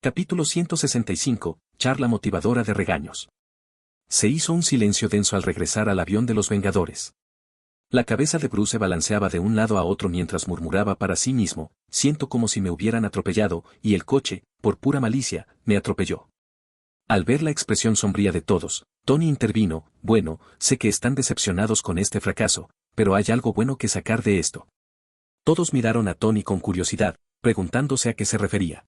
Capítulo 165, charla motivadora de regaños. Se hizo un silencio denso al regresar al avión de los Vengadores. La cabeza de Bruce se balanceaba de un lado a otro mientras murmuraba para sí mismo, siento como si me hubieran atropellado, y el coche, por pura malicia, me atropelló. Al ver la expresión sombría de todos, Tony intervino, bueno, sé que están decepcionados con este fracaso, pero hay algo bueno que sacar de esto. Todos miraron a Tony con curiosidad, preguntándose a qué se refería.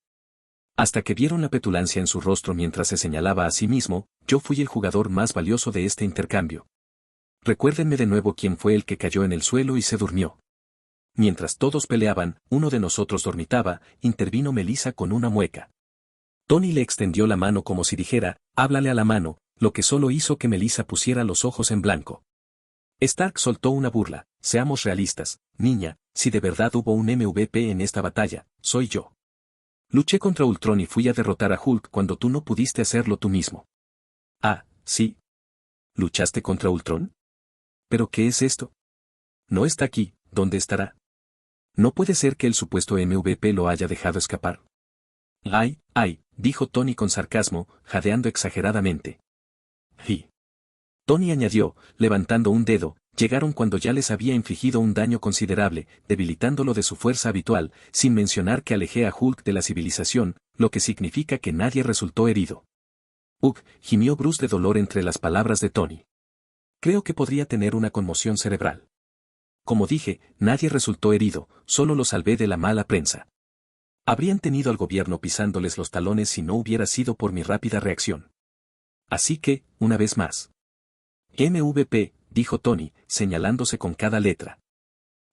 Hasta que vieron la petulancia en su rostro mientras se señalaba a sí mismo, yo fui el jugador más valioso de este intercambio. Recuérdenme de nuevo quién fue el que cayó en el suelo y se durmió. Mientras todos peleaban, uno de nosotros dormitaba, intervino Melissa con una mueca. Tony le extendió la mano como si dijera, háblale a la mano, lo que solo hizo que Melissa pusiera los ojos en blanco. Stark soltó una burla, seamos realistas, niña, si de verdad hubo un MVP en esta batalla, soy yo. Luché contra Ultron y fui a derrotar a Hulk cuando tú no pudiste hacerlo tú mismo. Ah, sí. ¿Luchaste contra Ultron? ¿Pero qué es esto? No está aquí, ¿dónde estará? No puede ser que el supuesto MVP lo haya dejado escapar. Ay, dijo Tony con sarcasmo, jadeando exageradamente. Sí. Tony añadió, levantando un dedo, llegaron cuando ya les había infligido un daño considerable, debilitándolo de su fuerza habitual, sin mencionar que alejé a Hulk de la civilización, lo que significa que nadie resultó herido. Gimió Bruce de dolor entre las palabras de Tony. Creo que podría tener una conmoción cerebral. Como dije, nadie resultó herido, solo lo salvé de la mala prensa. Habrían tenido al gobierno pisándoles los talones si no hubiera sido por mi rápida reacción. Así que, una vez más. MVP, dijo Tony, señalándose con cada letra.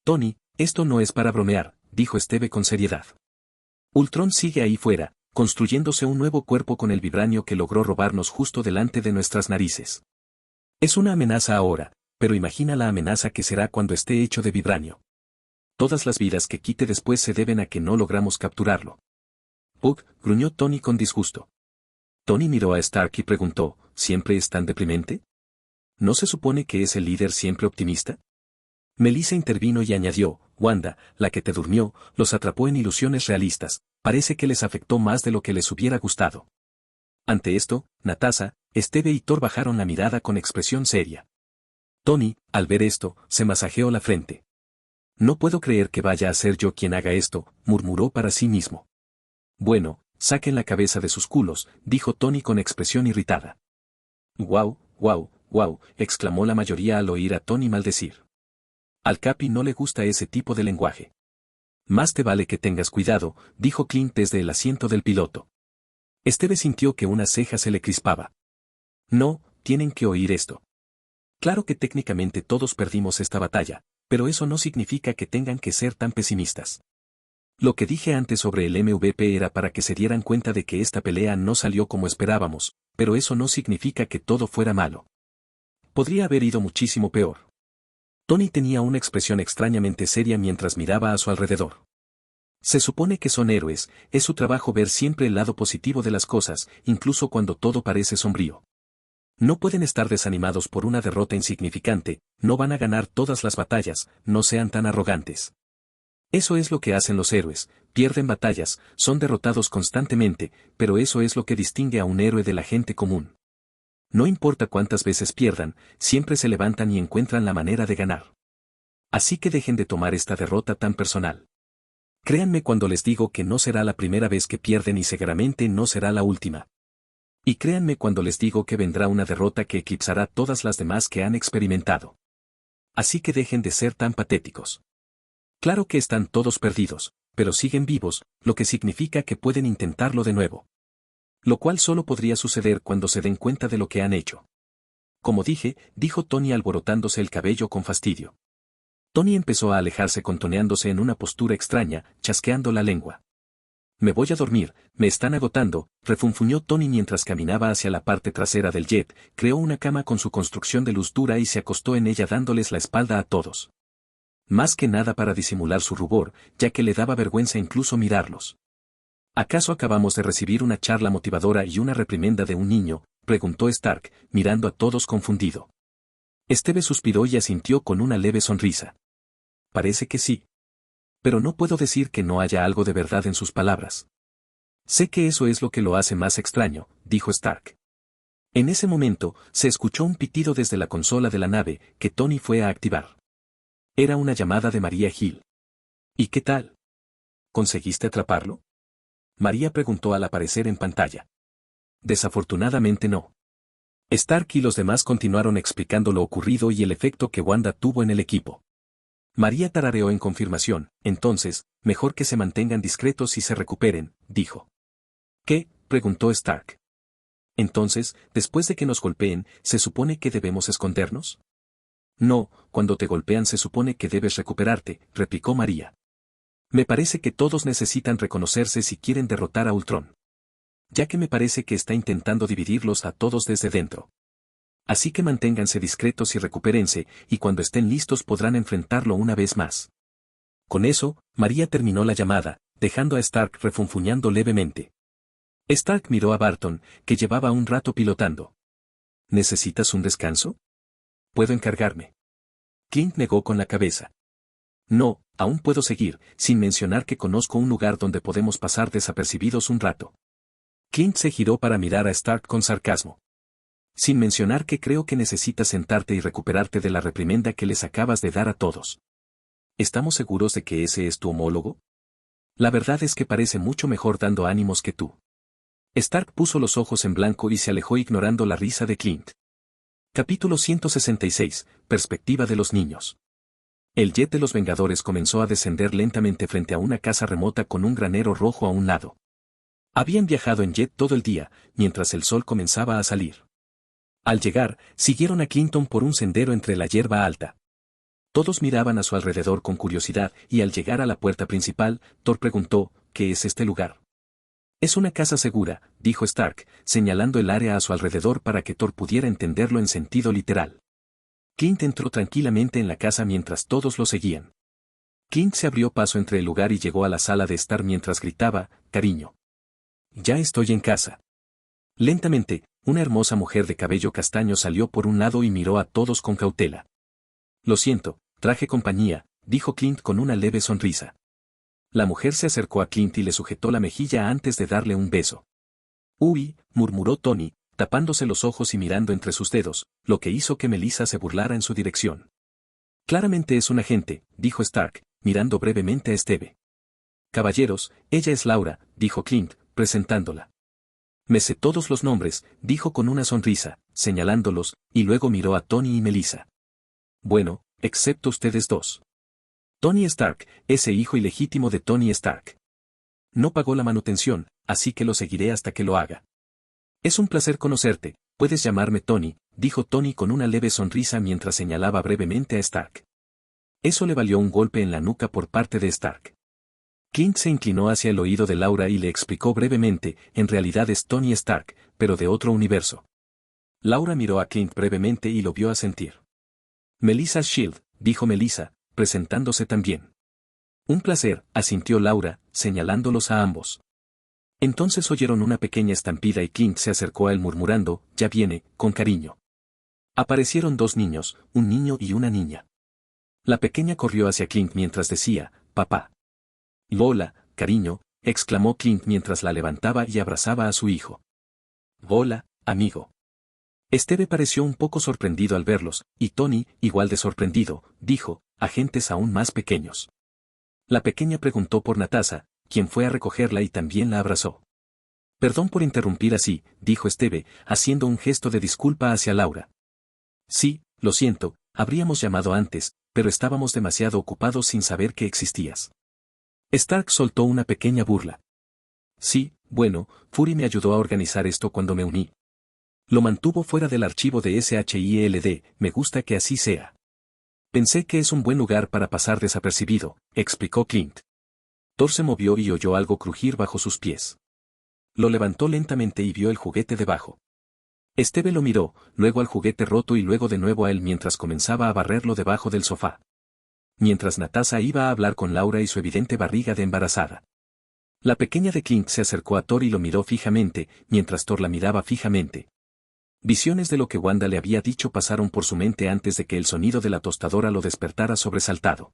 Tony, esto no es para bromear, dijo Steve con seriedad. Ultron sigue ahí fuera, construyéndose un nuevo cuerpo con el vibranio que logró robarnos justo delante de nuestras narices. Es una amenaza ahora, pero imagina la amenaza que será cuando esté hecho de vibranio. Todas las vidas que quite después se deben a que no logramos capturarlo. Gruñó Tony con disgusto. Tony miró a Stark y preguntó, ¿siempre es tan deprimente? ¿No se supone que es el líder siempre optimista? Melissa intervino y añadió, Wanda, la que te durmió, los atrapó en ilusiones realistas, parece que les afectó más de lo que les hubiera gustado. Ante esto, Natasha, Steve y Thor bajaron la mirada con expresión seria. Tony, al ver esto, se masajeó la frente. No puedo creer que vaya a ser yo quien haga esto, murmuró para sí mismo. Bueno, saquen la cabeza de sus culos, dijo Tony con expresión irritada. Guau, exclamó la mayoría al oír a Tony maldecir. Al Capi no le gusta ese tipo de lenguaje. Más te vale que tengas cuidado, dijo Clint desde el asiento del piloto. Steve sintió que una ceja se le crispaba. No, tienen que oír esto. Claro que técnicamente todos perdimos esta batalla, pero eso no significa que tengan que ser tan pesimistas. Lo que dije antes sobre el MVP era para que se dieran cuenta de que esta pelea no salió como esperábamos, pero eso no significa que todo fuera malo. Podría haber ido muchísimo peor. Tony tenía una expresión extrañamente seria mientras miraba a su alrededor. Se supone que son héroes, es su trabajo ver siempre el lado positivo de las cosas, incluso cuando todo parece sombrío. No pueden estar desanimados por una derrota insignificante, no van a ganar todas las batallas, no sean tan arrogantes. Eso es lo que hacen los héroes, pierden batallas, son derrotados constantemente, pero eso es lo que distingue a un héroe de la gente común. No importa cuántas veces pierdan, siempre se levantan y encuentran la manera de ganar. Así que dejen de tomar esta derrota tan personal. Créanme cuando les digo que no será la primera vez que pierden y seguramente no será la última. Y créanme cuando les digo que vendrá una derrota que eclipsará todas las demás que han experimentado. Así que dejen de ser tan patéticos. Claro que están todos perdidos, pero siguen vivos, lo que significa que pueden intentarlo de nuevo. Lo cual solo podría suceder cuando se den cuenta de lo que han hecho. Como dije, dijo Tony alborotándose el cabello con fastidio. Tony empezó a alejarse contoneándose en una postura extraña, chasqueando la lengua. Me voy a dormir, me están agotando, refunfuñó Tony mientras caminaba hacia la parte trasera del jet, creó una cama con su construcción de luz dura y se acostó en ella dándoles la espalda a todos. Más que nada para disimular su rubor, ya que le daba vergüenza incluso mirarlos. ¿Acaso acabamos de recibir una charla motivadora y una reprimenda de un niño?, preguntó Stark, mirando a todos confundido. Steve suspiró y asintió con una leve sonrisa. Parece que sí. Pero no puedo decir que no haya algo de verdad en sus palabras. Sé que eso es lo que lo hace más extraño, dijo Stark. En ese momento, se escuchó un pitido desde la consola de la nave, que Tony fue a activar. Era una llamada de María Hill. ¿Y qué tal? ¿Conseguiste atraparlo? María preguntó al aparecer en pantalla. Desafortunadamente no. Stark y los demás continuaron explicando lo ocurrido y el efecto que Wanda tuvo en el equipo. María tarareó en confirmación, entonces, mejor que se mantengan discretos y se recuperen, dijo. ¿Qué? Preguntó Stark. Entonces, después de que nos golpeen, ¿se supone que debemos escondernos? No, cuando te golpean se supone que debes recuperarte, replicó María. Me parece que todos necesitan reconocerse si quieren derrotar a Ultron. Ya que me parece que está intentando dividirlos a todos desde dentro. Así que manténganse discretos y recupérense, y cuando estén listos podrán enfrentarlo una vez más. Con eso, María terminó la llamada, dejando a Stark refunfuñando levemente. Stark miró a Barton, que llevaba un rato pilotando. ¿Necesitas un descanso? ¿Puedo encargarme? Clint negó con la cabeza. No, aún puedo seguir, sin mencionar que conozco un lugar donde podemos pasar desapercibidos un rato. Clint se giró para mirar a Stark con sarcasmo. Sin mencionar que creo que necesitas sentarte y recuperarte de la reprimenda que les acabas de dar a todos. ¿Estamos seguros de que ese es tu homólogo? La verdad es que parece mucho mejor dando ánimos que tú. Stark puso los ojos en blanco y se alejó ignorando la risa de Clint. Capítulo 166, Perspectiva de los niños. El jet de los Vengadores comenzó a descender lentamente frente a una casa remota con un granero rojo a un lado. Habían viajado en jet todo el día, mientras el sol comenzaba a salir. Al llegar, siguieron a Clinton por un sendero entre la hierba alta. Todos miraban a su alrededor con curiosidad y al llegar a la puerta principal, Thor preguntó, ¿qué es este lugar? Es una casa segura, dijo Stark, señalando el área a su alrededor para que Thor pudiera entenderlo en sentido literal. Clint entró tranquilamente en la casa mientras todos lo seguían. Clint se abrió paso entre el lugar y llegó a la sala de estar mientras gritaba, cariño. Ya estoy en casa. Lentamente, una hermosa mujer de cabello castaño salió por un lado y miró a todos con cautela. Lo siento, traje compañía, dijo Clint con una leve sonrisa. La mujer se acercó a Clint y le sujetó la mejilla antes de darle un beso. Uy, murmuró Tony, tapándose los ojos y mirando entre sus dedos, lo que hizo que Melissa se burlara en su dirección. Claramente es un agente, dijo Stark, mirando brevemente a Steve. Caballeros, ella es Laura, dijo Clint, presentándola. Me sé todos los nombres, dijo con una sonrisa, señalándolos, y luego miró a Tony y Melissa. Bueno, excepto ustedes dos. Tony Stark, ese hijo ilegítimo de Tony Stark. No pagó la manutención, así que lo seguiré hasta que lo haga. Es un placer conocerte, puedes llamarme Tony, dijo Tony con una leve sonrisa mientras señalaba brevemente a Stark. Eso le valió un golpe en la nuca por parte de Stark. Clint se inclinó hacia el oído de Laura y le explicó brevemente, en realidad es Tony Stark, pero de otro universo. Laura miró a Clint brevemente y lo vio asentir. Melissa Shield, dijo Melissa, presentándose también. Un placer, asintió Laura, señalándolos a ambos. Entonces oyeron una pequeña estampida y Clint se acercó a él murmurando, ya viene, con cariño. Aparecieron dos niños, un niño y una niña. La pequeña corrió hacia Clint mientras decía, papá. Hola, cariño, exclamó Clint mientras la levantaba y abrazaba a su hijo. Hola, amigo. Steve pareció un poco sorprendido al verlos, y Tony, igual de sorprendido, dijo, agentes aún más pequeños. La pequeña preguntó por Natasha, quien fue a recogerla y también la abrazó. Perdón por interrumpir así, dijo Steve, haciendo un gesto de disculpa hacia Laura. Sí, lo siento, habríamos llamado antes, pero estábamos demasiado ocupados sin saber que existías. Stark soltó una pequeña burla. Sí, bueno, Fury me ayudó a organizar esto cuando me uní. Lo mantuvo fuera del archivo de SHIELD, me gusta que así sea. Pensé que es un buen lugar para pasar desapercibido, explicó Clint. Thor se movió y oyó algo crujir bajo sus pies. Lo levantó lentamente y vio el juguete debajo. Steve lo miró, luego al juguete roto y luego de nuevo a él mientras comenzaba a barrerlo debajo del sofá. Mientras Natasha iba a hablar con Laura y su evidente barriga de embarazada. La pequeña de Clint se acercó a Thor y lo miró fijamente, mientras Thor la miraba fijamente. Visiones de lo que Wanda le había dicho pasaron por su mente antes de que el sonido de la tostadora lo despertara sobresaltado.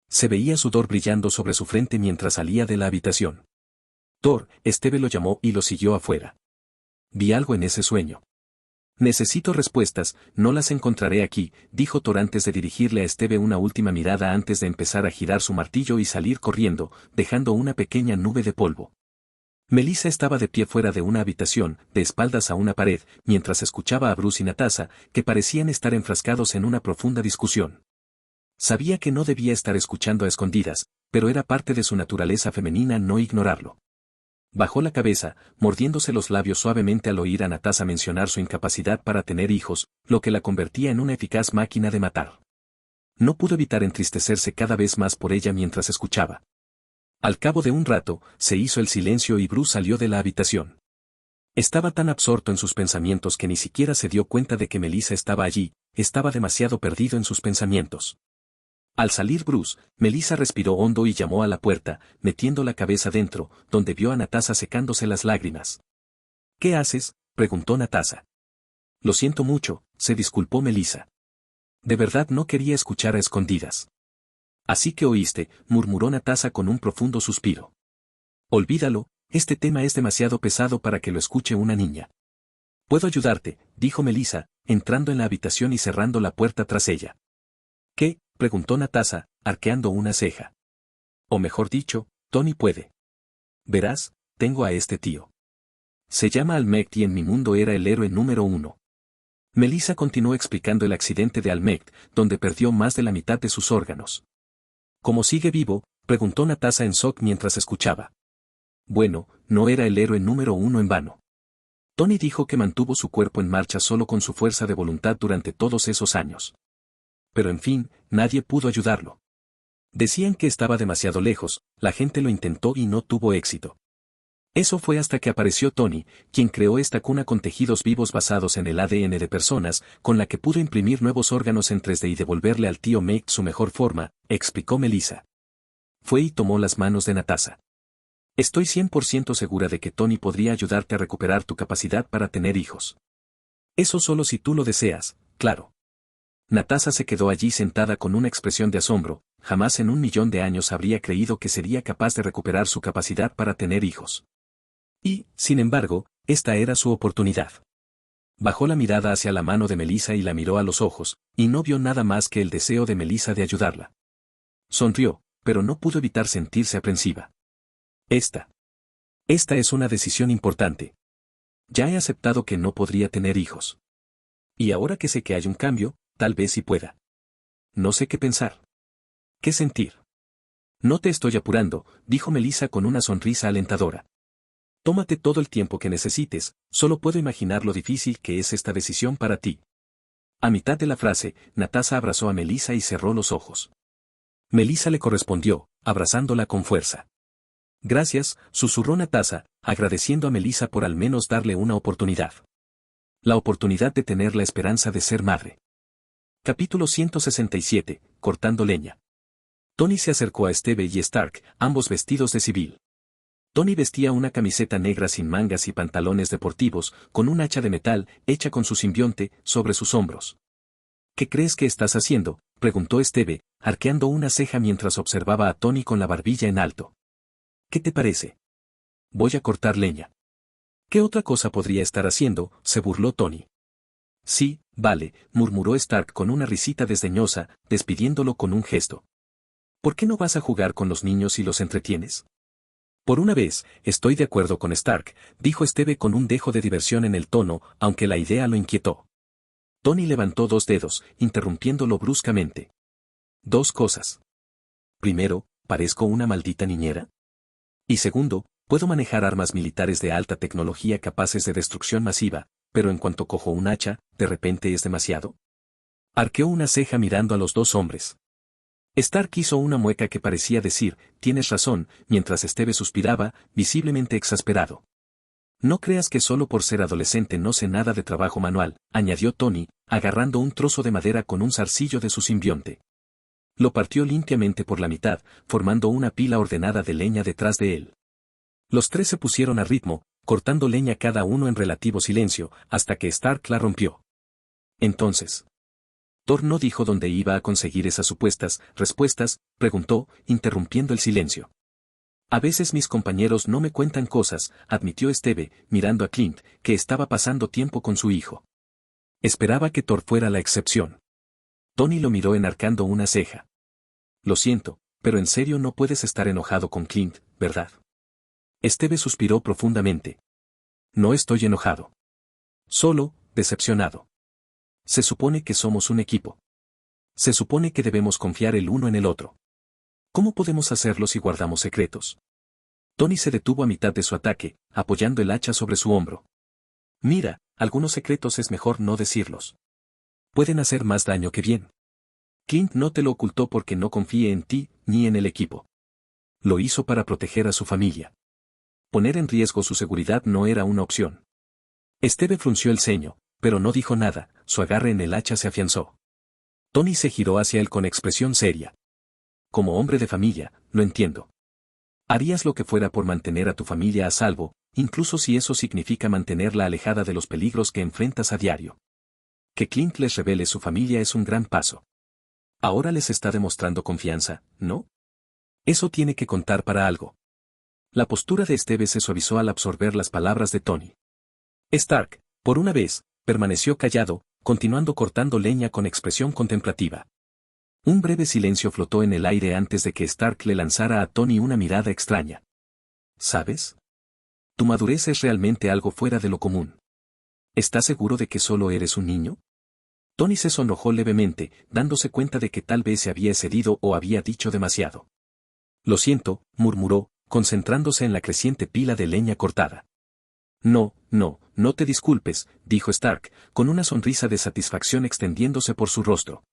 Se veía sudor brillando sobre su frente mientras salía de la habitación. Thor, Esteve lo llamó y lo siguió afuera. Vi algo en ese sueño. Necesito respuestas, no las encontraré aquí, dijo Thor antes de dirigirle a Esteve una última mirada antes de empezar a girar su martillo y salir corriendo, dejando una pequeña nube de polvo. Melissa estaba de pie fuera de una habitación, de espaldas a una pared, mientras escuchaba a Bruce y Natasha, que parecían estar enfrascados en una profunda discusión. Sabía que no debía estar escuchando a escondidas, pero era parte de su naturaleza femenina no ignorarlo. Bajó la cabeza, mordiéndose los labios suavemente al oír a Natasha mencionar su incapacidad para tener hijos, lo que la convertía en una eficaz máquina de matar. No pudo evitar entristecerse cada vez más por ella mientras escuchaba. Al cabo de un rato, se hizo el silencio y Bruce salió de la habitación. Estaba tan absorto en sus pensamientos que ni siquiera se dio cuenta de que Melissa estaba allí, estaba demasiado perdido en sus pensamientos. Al salir Bruce, Melissa respiró hondo y llamó a la puerta, metiendo la cabeza dentro, donde vio a Natasha secándose las lágrimas. ¿Qué haces?, preguntó Natasha. Lo siento mucho, se disculpó Melissa. De verdad no quería escuchar a escondidas. Así que oíste, murmuró Natasha con un profundo suspiro. Olvídalo, este tema es demasiado pesado para que lo escuche una niña. Puedo ayudarte, dijo Melissa, entrando en la habitación y cerrando la puerta tras ella. ¿Qué?, preguntó Natasha, arqueando una ceja. O mejor dicho, Tony puede. Verás, tengo a este tío. Se llama Almect y en mi mundo era el héroe número 1. Melissa continuó explicando el accidente de Almect, donde perdió más de la mitad de sus órganos. ¿Cómo sigue vivo?, preguntó Natasha en shock mientras escuchaba. Bueno, no era el héroe número 1 en vano. Tony dijo que mantuvo su cuerpo en marcha solo con su fuerza de voluntad durante todos esos años. Pero en fin, nadie pudo ayudarlo. Decían que estaba demasiado lejos, la gente lo intentó y no tuvo éxito. Eso fue hasta que apareció Tony, quien creó esta cuna con tejidos vivos basados en el ADN de personas, con la que pudo imprimir nuevos órganos en 3D y devolverle al tío Meg su mejor forma, explicó Melissa. Fue y tomó las manos de Natasha. Estoy 100% segura de que Tony podría ayudarte a recuperar tu capacidad para tener hijos. Eso solo si tú lo deseas, claro. Natasha se quedó allí sentada con una expresión de asombro, jamás en 1.000.000 de años habría creído que sería capaz de recuperar su capacidad para tener hijos. Y, sin embargo, esta era su oportunidad. Bajó la mirada hacia la mano de Melissa y la miró a los ojos, y no vio nada más que el deseo de Melissa de ayudarla. Sonrió, pero no pudo evitar sentirse aprensiva. Esta es una decisión importante. Ya he aceptado que no podría tener hijos. Y ahora que sé que hay un cambio, tal vez sí pueda. No sé qué pensar. ¿Qué sentir? No te estoy apurando, dijo Melissa con una sonrisa alentadora. Tómate todo el tiempo que necesites, solo puedo imaginar lo difícil que es esta decisión para ti. A mitad de la frase, Natasha abrazó a Melissa y cerró los ojos. Melissa le correspondió, abrazándola con fuerza. Gracias, susurró Natasha, agradeciendo a Melissa por al menos darle una oportunidad. La oportunidad de tener la esperanza de ser madre. Capítulo 167, cortando leña. Tony se acercó a Esteve y Stark, ambos vestidos de civil. Tony vestía una camiseta negra sin mangas y pantalones deportivos, con un hacha de metal, hecha con su simbionte, sobre sus hombros. ¿Qué crees que estás haciendo?, preguntó Esteve, arqueando una ceja mientras observaba a Tony con la barbilla en alto. ¿Qué te parece? Voy a cortar leña. ¿Qué otra cosa podría estar haciendo?, se burló Tony. Sí, vale, murmuró Stark con una risita desdeñosa, despidiéndolo con un gesto. ¿Por qué no vas a jugar con los niños y los entretienes? Por una vez, estoy de acuerdo con Stark, dijo Esteve con un dejo de diversión en el tono, aunque la idea lo inquietó. Tony levantó 2 dedos, interrumpiéndolo bruscamente. 2 cosas. Primero, ¿parezco una maldita niñera? Y segundo, puedo manejar armas militares de alta tecnología capaces de destrucción masiva, pero en cuanto cojo un hacha, ¿de repente es demasiado? Arqueó una ceja mirando a los 2 hombres. Stark hizo una mueca que parecía decir, tienes razón, mientras Esteve suspiraba, visiblemente exasperado. No creas que solo por ser adolescente no sé nada de trabajo manual, añadió Tony, agarrando un trozo de madera con un zarcillo de su simbionte. Lo partió limpiamente por la mitad, formando una pila ordenada de leña detrás de él. Los 3 se pusieron a ritmo, cortando leña cada uno en relativo silencio, hasta que Stark la rompió. Entonces, Thor no dijo dónde iba a conseguir esas supuestas respuestas, preguntó, interrumpiendo el silencio. A veces mis compañeros no me cuentan cosas, admitió Esteve, mirando a Clint, que estaba pasando tiempo con su hijo. Esperaba que Thor fuera la excepción. Tony lo miró enarcando una ceja. Lo siento, pero en serio no puedes estar enojado con Clint, ¿verdad? Esteve suspiró profundamente. No estoy enojado. Solo, decepcionado. Se supone que somos un equipo. Se supone que debemos confiar el uno en el otro. ¿Cómo podemos hacerlo si guardamos secretos? Tony se detuvo a mitad de su ataque, apoyando el hacha sobre su hombro. Mira, algunos secretos es mejor no decirlos. Pueden hacer más daño que bien. Clint no te lo ocultó porque no confíe en ti, ni en el equipo. Lo hizo para proteger a su familia. Poner en riesgo su seguridad no era una opción. Esteve frunció el ceño, pero no dijo nada, su agarre en el hacha se afianzó. Tony se giró hacia él con expresión seria. Como hombre de familia, lo entiendo. Harías lo que fuera por mantener a tu familia a salvo, incluso si eso significa mantenerla alejada de los peligros que enfrentas a diario. Que Clint les revele su familia es un gran paso. Ahora les está demostrando confianza, ¿no? Eso tiene que contar para algo. La postura de Esteve se suavizó al absorber las palabras de Tony. Stark, por una vez, permaneció callado, continuando cortando leña con expresión contemplativa. Un breve silencio flotó en el aire antes de que Stark le lanzara a Tony una mirada extraña. ¿Sabes? Tu madurez es realmente algo fuera de lo común. ¿Estás seguro de que solo eres un niño? Tony se sonrojó levemente, dándose cuenta de que tal vez se había excedido o había dicho demasiado. Lo siento, murmuró, concentrándose en la creciente pila de leña cortada. No te disculpes, dijo Stark, con una sonrisa de satisfacción extendiéndose por su rostro.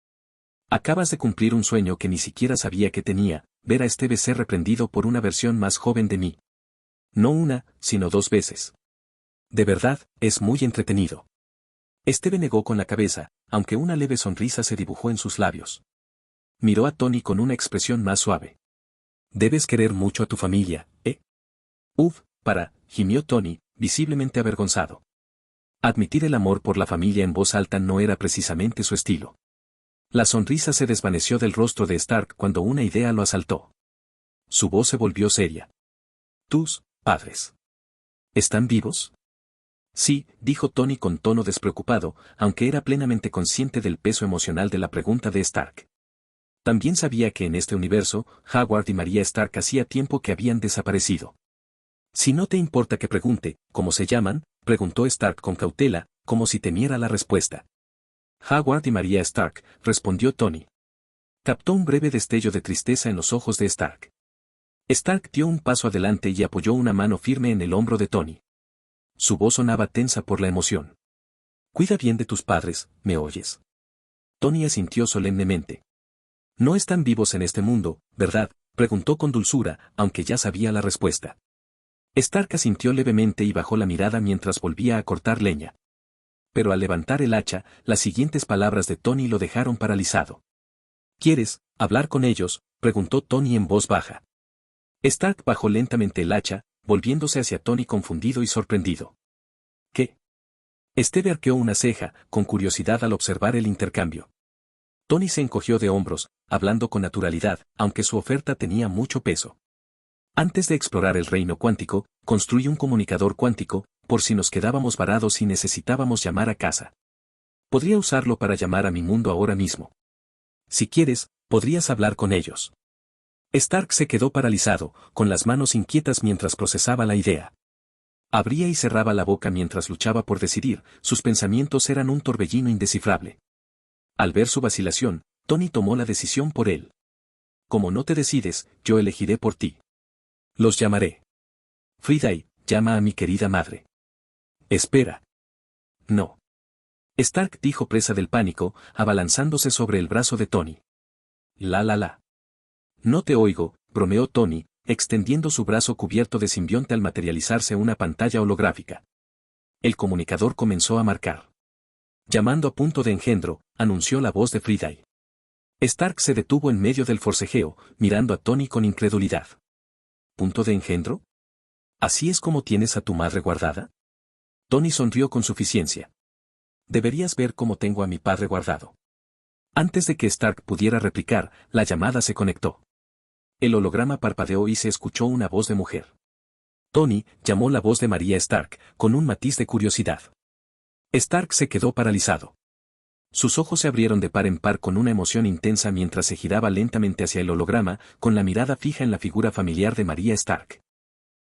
Acabas de cumplir un sueño que ni siquiera sabía que tenía, ver a Esteve ser reprendido por una versión más joven de mí. No una, sino 2 veces. De verdad, es muy entretenido. Esteve negó con la cabeza, aunque una leve sonrisa se dibujó en sus labios. Miró a Tony con una expresión más suave. Debes querer mucho a tu familia, ¿eh? Gimió Tony, visiblemente avergonzado. Admitir el amor por la familia en voz alta no era precisamente su estilo. La sonrisa se desvaneció del rostro de Stark cuando una idea lo asaltó. Su voz se volvió seria. ¿Tus padres están vivos? Sí, dijo Tony con tono despreocupado, aunque era plenamente consciente del peso emocional de la pregunta de Stark. También sabía que en este universo, Howard y María Stark hacía tiempo que habían desaparecido. Si no te importa que pregunte, ¿cómo se llaman?, preguntó Stark con cautela, como si temiera la respuesta. Howard y María Stark, respondió Tony. Captó un breve destello de tristeza en los ojos de Stark. Stark dio un paso adelante y apoyó una mano firme en el hombro de Tony. Su voz sonaba tensa por la emoción. Cuida bien de tus padres, ¿me oyes? Tony asintió solemnemente. No están vivos en este mundo, ¿verdad?, preguntó con dulzura, aunque ya sabía la respuesta. Stark asintió levemente y bajó la mirada mientras volvía a cortar leña. Pero al levantar el hacha, las siguientes palabras de Tony lo dejaron paralizado. ¿Quieres hablar con ellos?, preguntó Tony en voz baja. Stark bajó lentamente el hacha, volviéndose hacia Tony confundido y sorprendido. ¿Qué? Esteve arqueó una ceja, con curiosidad al observar el intercambio. Tony se encogió de hombros, hablando con naturalidad, aunque su oferta tenía mucho peso. Antes de explorar el reino cuántico, construí un comunicador cuántico, por si nos quedábamos varados y necesitábamos llamar a casa. Podría usarlo para llamar a mi mundo ahora mismo. Si quieres, podrías hablar con ellos. Stark se quedó paralizado, con las manos inquietas mientras procesaba la idea. Abría y cerraba la boca mientras luchaba por decidir, sus pensamientos eran un torbellino indescifrable. Al ver su vacilación, Tony tomó la decisión por él. Como no te decides, yo elegiré por ti. Los llamaré. Friday, llama a mi querida madre. Espera. No. Stark dijo presa del pánico, abalanzándose sobre el brazo de Tony. La. No te oigo, bromeó Tony, extendiendo su brazo cubierto de simbionte al materializarse una pantalla holográfica. El comunicador comenzó a marcar. Llamando a punto de engendro, anunció la voz de Friday. Stark se detuvo en medio del forcejeo, mirando a Tony con incredulidad. ¿Punto de engendro? ¿Así es como tienes a tu madre guardada? Tony sonrió con suficiencia. Deberías ver cómo tengo a mi padre guardado. Antes de que Stark pudiera replicar, la llamada se conectó. El holograma parpadeó y se escuchó una voz de mujer. Tony, llamó la voz de María Stark, con un matiz de curiosidad. Stark se quedó paralizado. Sus ojos se abrieron de par en par con una emoción intensa mientras se giraba lentamente hacia el holograma, con la mirada fija en la figura familiar de María Stark.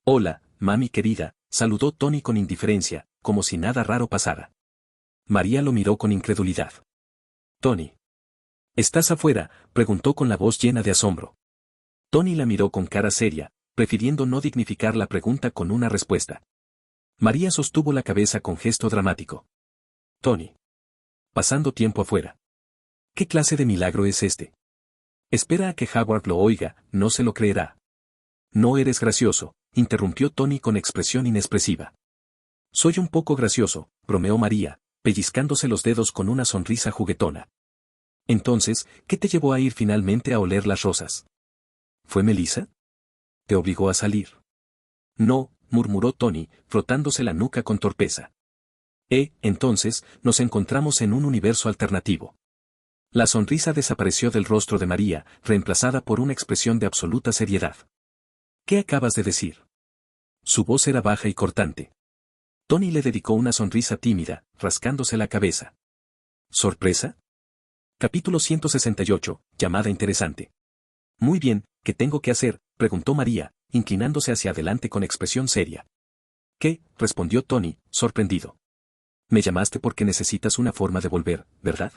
Hola, mami querida, saludó Tony con indiferencia, como si nada raro pasara. María lo miró con incredulidad. Tony. ¿Estás afuera?, preguntó con la voz llena de asombro. Tony la miró con cara seria, prefiriendo no dignificar la pregunta con una respuesta. María sostuvo la cabeza con gesto dramático. Tony. Pasando tiempo afuera. ¿Qué clase de milagro es este? Espera a que Howard lo oiga, no se lo creerá. No eres gracioso, interrumpió Tony con expresión inexpresiva. Soy un poco gracioso, bromeó María, pellizcándose los dedos con una sonrisa juguetona. Entonces, ¿qué te llevó a ir finalmente a oler las rosas? ¿Fue Melissa? ¿Te obligó a salir? No, murmuró Tony, frotándose la nuca con torpeza. Entonces, nos encontramos en un universo alternativo. La sonrisa desapareció del rostro de María, reemplazada por una expresión de absoluta seriedad. ¿Qué acabas de decir? Su voz era baja y cortante. Tony le dedicó una sonrisa tímida, rascándose la cabeza. ¿Sorpresa? Capítulo 168, llamada interesante. Muy bien, ¿qué tengo que hacer?, preguntó María, inclinándose hacia adelante con expresión seria. ¿Qué?, respondió Tony, sorprendido. Me llamaste porque necesitas una forma de volver, ¿verdad?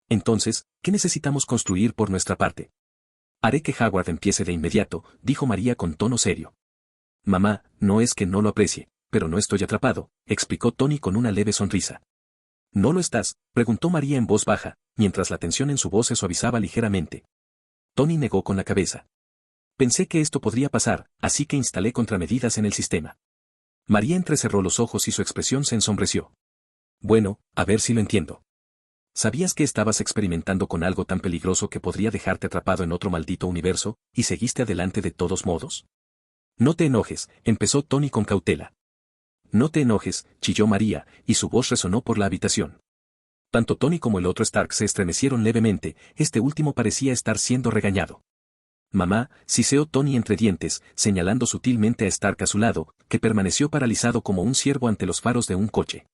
Entonces, ¿qué necesitamos construir por nuestra parte? Haré que Howard empiece de inmediato, dijo María con tono serio. Mamá, no es que no lo aprecie, pero no estoy atrapado, explicó Tony con una leve sonrisa. ¿No lo estás?, preguntó María en voz baja, mientras la tensión en su voz se suavizaba ligeramente. Tony negó con la cabeza. Pensé que esto podría pasar, así que instalé contramedidas en el sistema. María entrecerró los ojos y su expresión se ensombreció. Bueno, a ver si lo entiendo. ¿Sabías que estabas experimentando con algo tan peligroso que podría dejarte atrapado en otro maldito universo, y seguiste adelante de todos modos? No te enojes, empezó Tony con cautela. No te enojes, chilló María, y su voz resonó por la habitación. Tanto Tony como el otro Stark se estremecieron levemente, este último parecía estar siendo regañado. Mamá, siseó Tony entre dientes, señalando sutilmente a Stark a su lado, que permaneció paralizado como un ciervo ante los faros de un coche.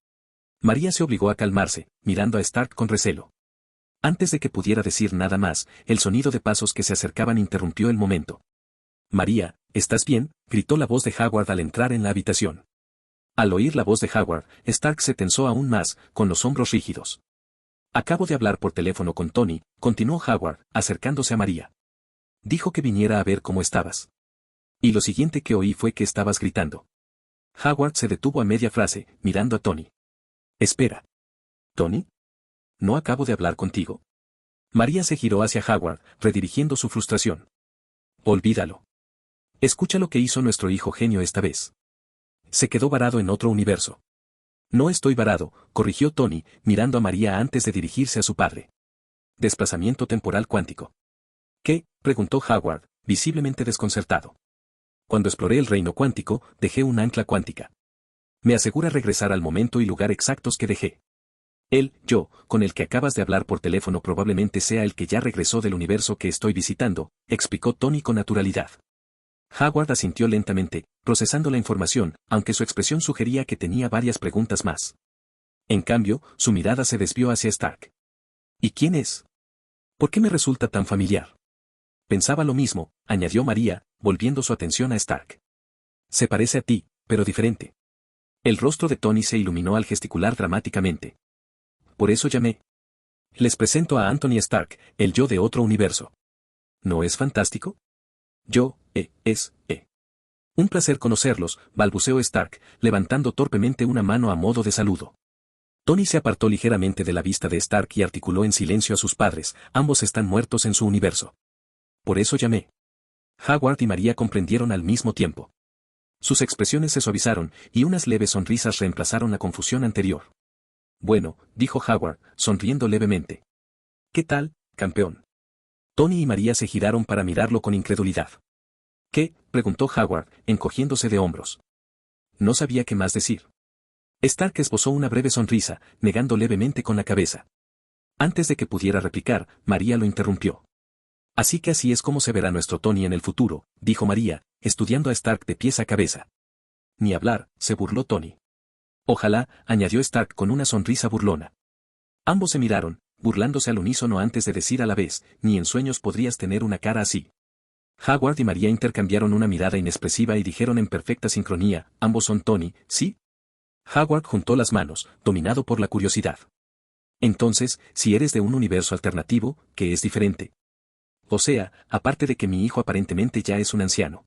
María se obligó a calmarse, mirando a Stark con recelo. Antes de que pudiera decir nada más, el sonido de pasos que se acercaban interrumpió el momento. María, ¿estás bien?, gritó la voz de Howard al entrar en la habitación. Al oír la voz de Howard, Stark se tensó aún más, con los hombros rígidos. Acabo de hablar por teléfono con Tony, continuó Howard, acercándose a María. Dijo que viniera a ver cómo estabas. Y lo siguiente que oí fue que estabas gritando. Howard se detuvo a media frase, mirando a Tony. Espera. ¿Tony? ¿No acabo de hablar contigo? María se giró hacia Howard, redirigiendo su frustración. Olvídalo. Escucha lo que hizo nuestro hijo genio esta vez. Se quedó varado en otro universo. No estoy varado, corrigió Tony, mirando a María antes de dirigirse a su padre. Desplazamiento temporal cuántico. ¿Qué?, preguntó Howard, visiblemente desconcertado. Cuando exploré el reino cuántico, dejé un ancla cuántica. Me asegura regresar al momento y lugar exactos que dejé. Yo, con el que acabas de hablar por teléfono probablemente sea el que ya regresó del universo que estoy visitando, explicó Tony con naturalidad. Howard asintió lentamente, procesando la información, aunque su expresión sugería que tenía varias preguntas más. En cambio, su mirada se desvió hacia Stark. ¿Y quién es? ¿Por qué me resulta tan familiar? Pensaba lo mismo, añadió María, volviendo su atención a Stark. Se parece a ti, pero diferente. El rostro de Tony se iluminó al gesticular dramáticamente. Por eso llamé. Les presento a Anthony Stark, el yo de otro universo. ¿No es fantástico? Yo, Un placer conocerlos, balbuceó Stark, levantando torpemente una mano a modo de saludo. Tony se apartó ligeramente de la vista de Stark y articuló en silencio a sus padres, ambos están muertos en su universo. Por eso llamé. Howard y María comprendieron al mismo tiempo. Sus expresiones se suavizaron, y unas leves sonrisas reemplazaron la confusión anterior. Bueno, dijo Howard, sonriendo levemente. ¿Qué tal, campeón? Tony y María se giraron para mirarlo con incredulidad. ¿Qué?, preguntó Howard, encogiéndose de hombros. No sabía qué más decir. Stark esbozó una breve sonrisa, negando levemente con la cabeza. Antes de que pudiera replicar, María lo interrumpió. Así que así es como se verá nuestro Tony en el futuro, dijo María, estudiando a Stark de pies a cabeza. Ni hablar, se burló Tony. Ojalá, añadió Stark con una sonrisa burlona. Ambos se miraron, burlándose al unísono antes de decir a la vez, ni en sueños podrías tener una cara así. Howard y María intercambiaron una mirada inexpresiva y dijeron en perfecta sincronía, ambos son Tony, ¿sí? Howard juntó las manos, dominado por la curiosidad. Entonces, si eres de un universo alternativo, ¿qué es diferente? O sea, aparte de que mi hijo aparentemente ya es un anciano.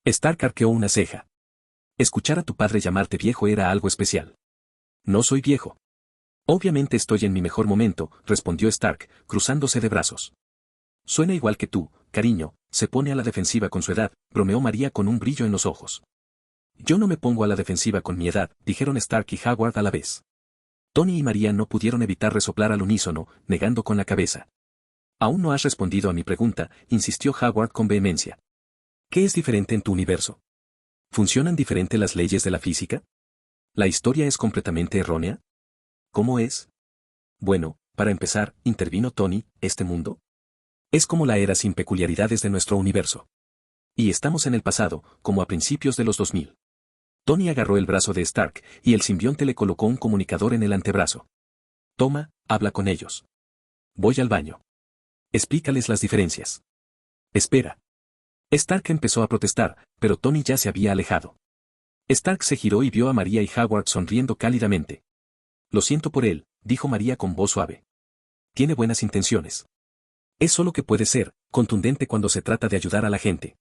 Stark arqueó una ceja. Escuchar a tu padre llamarte viejo era algo especial. No soy viejo. Obviamente estoy en mi mejor momento, respondió Stark, cruzándose de brazos. Suena igual que tú, cariño, se pone a la defensiva con su edad, bromeó María con un brillo en los ojos. Yo no me pongo a la defensiva con mi edad, dijeron Stark y Howard a la vez. Tony y María no pudieron evitar resoplar al unísono, negando con la cabeza. Aún no has respondido a mi pregunta, insistió Howard con vehemencia. ¿Qué es diferente en tu universo? ¿Funcionan diferente las leyes de la física? ¿La historia es completamente errónea? ¿Cómo es? Bueno, para empezar, intervino Tony, ¿este mundo? Es como la era sin peculiaridades de nuestro universo. Y estamos en el pasado, como a principios de los 2000. Tony agarró el brazo de Stark, y el simbionte le colocó un comunicador en el antebrazo. Toma, habla con ellos. Voy al baño. Explícales las diferencias. Espera. Stark empezó a protestar, pero Tony ya se había alejado. Stark se giró y vio a María y Howard sonriendo cálidamente. Lo siento por él, dijo María con voz suave. Tiene buenas intenciones. Es solo que puede ser, contundente cuando se trata de ayudar a la gente.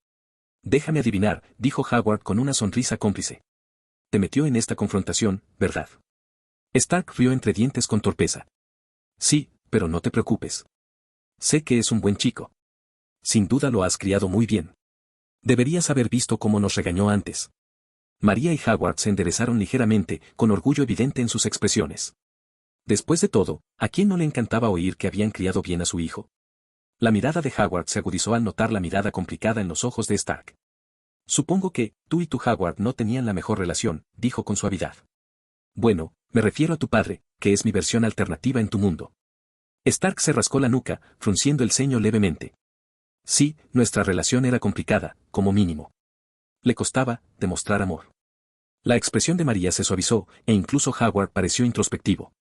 Déjame adivinar, dijo Howard con una sonrisa cómplice. Te metió en esta confrontación, ¿verdad? Stark rió entre dientes con torpeza. Sí, pero no te preocupes. Sé que es un buen chico. Sin duda lo has criado muy bien. Deberías haber visto cómo nos regañó antes. María y Howard se enderezaron ligeramente, con orgullo evidente en sus expresiones. Después de todo, ¿a quién no le encantaba oír que habían criado bien a su hijo? La mirada de Howard se agudizó al notar la mirada complicada en los ojos de Stark. Supongo que, tú y tu Howard no tenían la mejor relación, dijo con suavidad. Bueno, me refiero a tu padre, que es mi versión alternativa en tu mundo. Stark se rascó la nuca, frunciendo el ceño levemente. Sí, nuestra relación era complicada, como mínimo. Le costaba demostrar amor. La expresión de María se suavizó, e incluso Howard pareció introspectivo.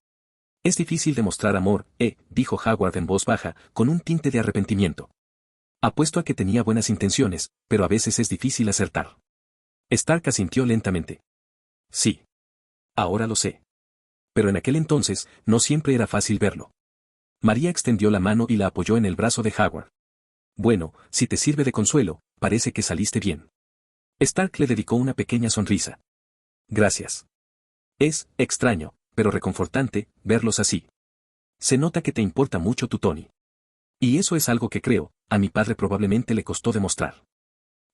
Es difícil demostrar amor, dijo Howard en voz baja, con un tinte de arrepentimiento. Apuesto a que tenía buenas intenciones, pero a veces es difícil acertar. Stark asintió lentamente. Sí. Ahora lo sé. Pero en aquel entonces, no siempre era fácil verlo. María extendió la mano y la apoyó en el brazo de Howard. Bueno, si te sirve de consuelo, parece que saliste bien. Stark le dedicó una pequeña sonrisa. Gracias. Es extraño, pero reconfortante, verlos así. Se nota que te importa mucho tu Tony. Y eso es algo que creo, a mi padre probablemente le costó demostrar.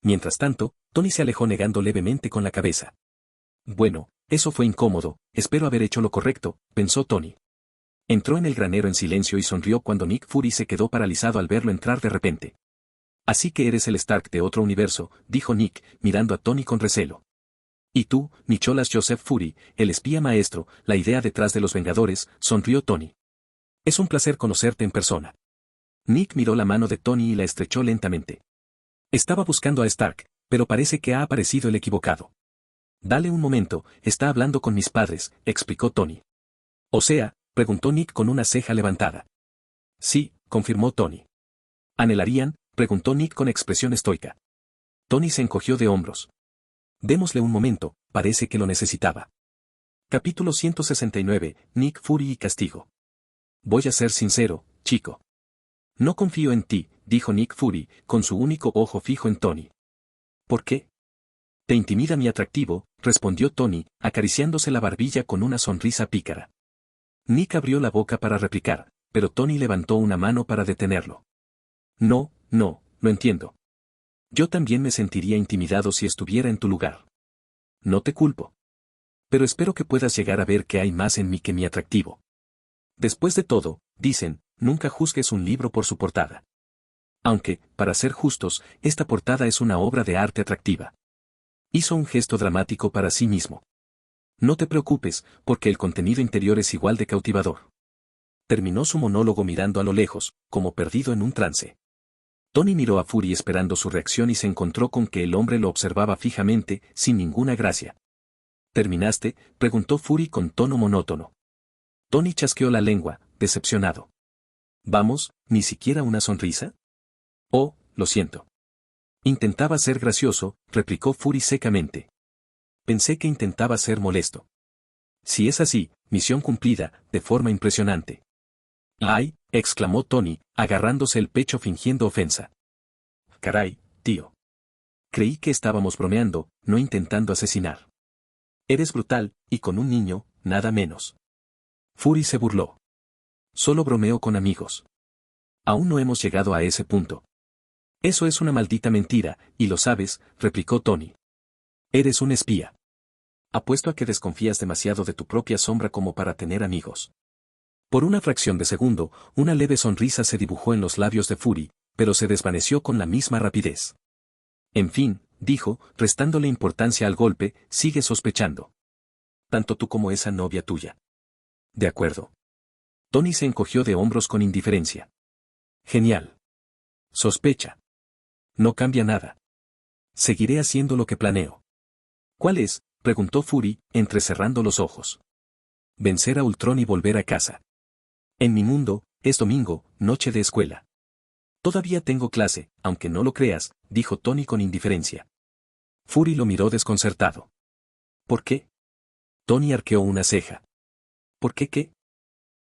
Mientras tanto, Tony se alejó negando levemente con la cabeza. Bueno, eso fue incómodo, espero haber hecho lo correcto, pensó Tony. Entró en el granero en silencio y sonrió cuando Nick Fury se quedó paralizado al verlo entrar de repente. Así que eres el Stark de otro universo, dijo Nick, mirando a Tony con recelo. Y tú, Nicholas Joseph Fury, el espía maestro, la idea detrás de los Vengadores, sonrió Tony. Es un placer conocerte en persona. Nick miró la mano de Tony y la estrechó lentamente. Estaba buscando a Stark, pero parece que ha aparecido el equivocado. Dale un momento, está hablando con mis padres, explicó Tony. O sea, preguntó Nick con una ceja levantada. Sí, confirmó Tony. ¿Anhelarían? Preguntó Nick con expresión estoica. Tony se encogió de hombros. Démosle un momento, parece que lo necesitaba. Capítulo 169, Nick Fury y castigo. Voy a ser sincero, chico. No confío en ti, dijo Nick Fury, con su único ojo fijo en Tony. ¿Por qué? Te intimida mi atractivo, respondió Tony, acariciándose la barbilla con una sonrisa pícara. Nick abrió la boca para replicar, pero Tony levantó una mano para detenerlo. No, lo entiendo. Yo también me sentiría intimidado si estuviera en tu lugar. No te culpo. Pero espero que puedas llegar a ver que hay más en mí que mi atractivo. Después de todo, dicen, nunca juzgues un libro por su portada. Aunque, para ser justos, esta portada es una obra de arte atractiva. Hizo un gesto dramático para sí mismo. No te preocupes, porque el contenido interior es igual de cautivador. Terminó su monólogo mirando a lo lejos, como perdido en un trance. Tony miró a Fury esperando su reacción y se encontró con que el hombre lo observaba fijamente, sin ninguna gracia. ¿Terminaste?, preguntó Fury con tono monótono. Tony chasqueó la lengua, decepcionado. Vamos, ¿ni siquiera una sonrisa? Oh, lo siento. Intentaba ser gracioso, replicó Fury secamente. Pensé que intentaba ser molesto. Si es así, misión cumplida, de forma impresionante. ¡Ay!, exclamó Tony, agarrándose el pecho fingiendo ofensa. Caray, tío. Creí que estábamos bromeando, no intentando asesinar. Eres brutal, y con un niño, nada menos. Fury se burló. Solo bromeo con amigos. Aún no hemos llegado a ese punto. Eso es una maldita mentira, y lo sabes, replicó Tony. Eres un espía. Apuesto a que desconfías demasiado de tu propia sombra como para tener amigos. Por una fracción de segundo, una leve sonrisa se dibujó en los labios de Fury, pero se desvaneció con la misma rapidez. En fin, dijo, restándole importancia al golpe, sigue sospechando. Tanto tú como esa novia tuya. De acuerdo. Tony se encogió de hombros con indiferencia. Genial. Sospecha. No cambia nada. Seguiré haciendo lo que planeo. ¿Cuál es?, preguntó Fury, entrecerrando los ojos. Vencer a Ultron y volver a casa. En mi mundo, es domingo, noche de escuela. Todavía tengo clase, aunque no lo creas, dijo Tony con indiferencia. Fury lo miró desconcertado. ¿Por qué? Tony arqueó una ceja. ¿Por qué qué?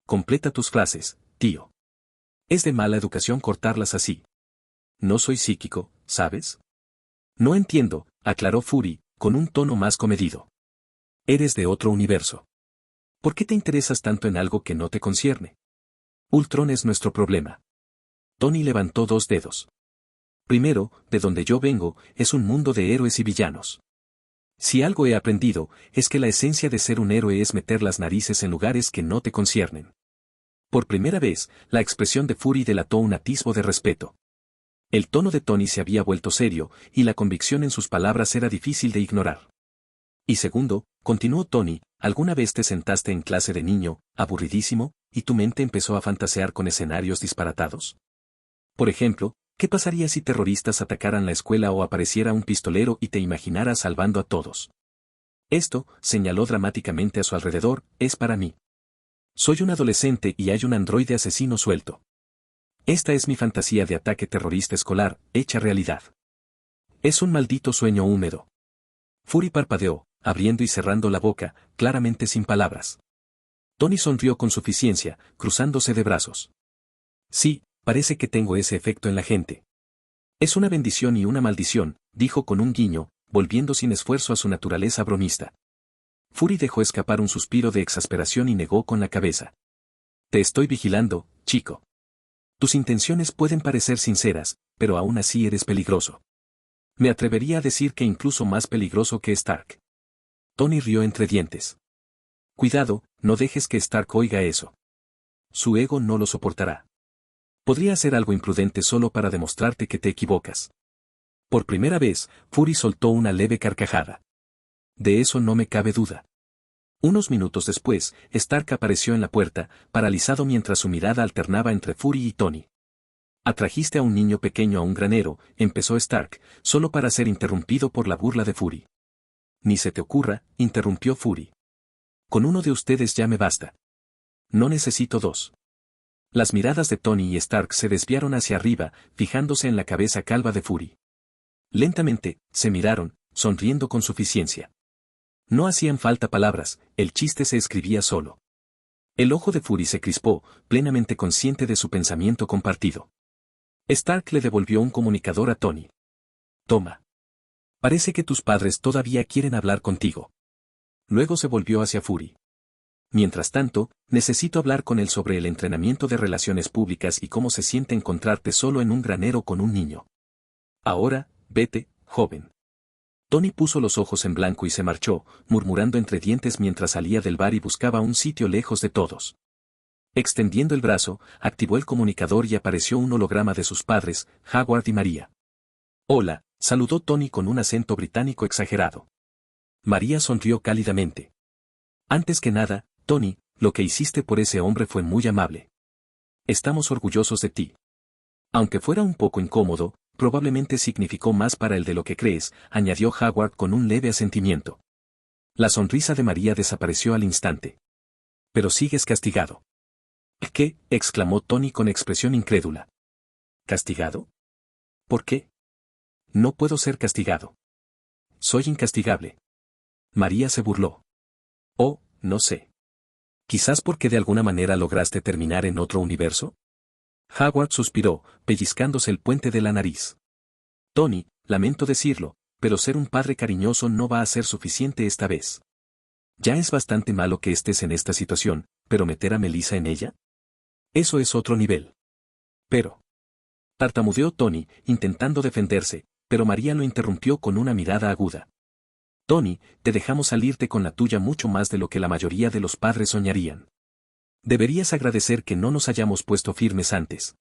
Completa tus frases, tío. Es de mala educación cortarlas así. No soy psíquico, ¿sabes? No entiendo, aclaró Fury, con un tono más comedido. Eres de otro universo. ¿Por qué te interesas tanto en algo que no te concierne? Ultron es nuestro problema. Tony levantó dos dedos. Primero, de donde yo vengo, es un mundo de héroes y villanos. Si algo he aprendido, es que la esencia de ser un héroe es meter las narices en lugares que no te conciernen. Por primera vez, la expresión de Fury delató un atisbo de respeto. El tono de Tony se había vuelto serio, y la convicción en sus palabras era difícil de ignorar. Y segundo, continuó Tony, ¿alguna vez te sentaste en clase de niño, aburridísimo, y tu mente empezó a fantasear con escenarios disparatados? Por ejemplo, ¿qué pasaría si terroristas atacaran la escuela o apareciera un pistolero y te imaginaras salvando a todos? Esto, señaló dramáticamente a su alrededor, es para mí. Soy un adolescente y hay un androide asesino suelto. Esta es mi fantasía de ataque terrorista escolar, hecha realidad. Es un maldito sueño húmedo. Fury parpadeó, abriendo y cerrando la boca, claramente sin palabras. Tony sonrió con suficiencia, cruzándose de brazos. Sí, parece que tengo ese efecto en la gente. Es una bendición y una maldición, dijo con un guiño, volviendo sin esfuerzo a su naturaleza bromista. Fury dejó escapar un suspiro de exasperación y negó con la cabeza. Te estoy vigilando, chico. Tus intenciones pueden parecer sinceras, pero aún así eres peligroso. Me atrevería a decir que incluso más peligroso que Stark. Tony rió entre dientes. Cuidado, no dejes que Stark oiga eso. Su ego no lo soportará. Podría hacer algo imprudente solo para demostrarte que te equivocas. Por primera vez, Fury soltó una leve carcajada. De eso no me cabe duda. Unos minutos después, Stark apareció en la puerta, paralizado mientras su mirada alternaba entre Fury y Tony. Atrajiste a un niño pequeño a un granero, empezó Stark, solo para ser interrumpido por la burla de Fury. Ni se te ocurra, interrumpió Fury. Con uno de ustedes ya me basta. No necesito dos. Las miradas de Tony y Stark se desviaron hacia arriba, fijándose en la cabeza calva de Fury. Lentamente, se miraron, sonriendo con suficiencia. No hacían falta palabras, el chiste se escribía solo. El ojo de Fury se crispó, plenamente consciente de su pensamiento compartido. Stark le devolvió un comunicador a Tony. Toma. Parece que tus padres todavía quieren hablar contigo. Luego se volvió hacia Fury. Mientras tanto, necesito hablar con él sobre el entrenamiento de relaciones públicas y cómo se siente encontrarte solo en un granero con un niño. Ahora, vete, joven. Tony puso los ojos en blanco y se marchó, murmurando entre dientes mientras salía del bar y buscaba un sitio lejos de todos. Extendiendo el brazo, activó el comunicador y apareció un holograma de sus padres, Howard y María. Hola, saludó Tony con un acento británico exagerado. María sonrió cálidamente. Antes que nada, Tony, lo que hiciste por ese hombre fue muy amable. Estamos orgullosos de ti. Aunque fuera un poco incómodo, probablemente significó más para él de lo que crees, añadió Howard con un leve asentimiento. La sonrisa de María desapareció al instante. Pero sigues castigado. ¿Qué? Exclamó Tony con expresión incrédula. ¿Castigado? ¿Por qué? No puedo ser castigado. Soy incastigable. María se burló. Oh, no sé. ¿Quizás porque de alguna manera lograste terminar en otro universo? Howard suspiró, pellizcándose el puente de la nariz. Tony, lamento decirlo, pero ser un padre cariñoso no va a ser suficiente esta vez. Ya es bastante malo que estés en esta situación, pero meter a Melissa en ella? Eso es otro nivel. Pero... tartamudeó Tony, intentando defenderse, pero María lo interrumpió con una mirada aguda. Tony, te dejamos salirte con la tuya mucho más de lo que la mayoría de los padres soñarían. Deberías agradecer que no nos hayamos puesto firmes antes.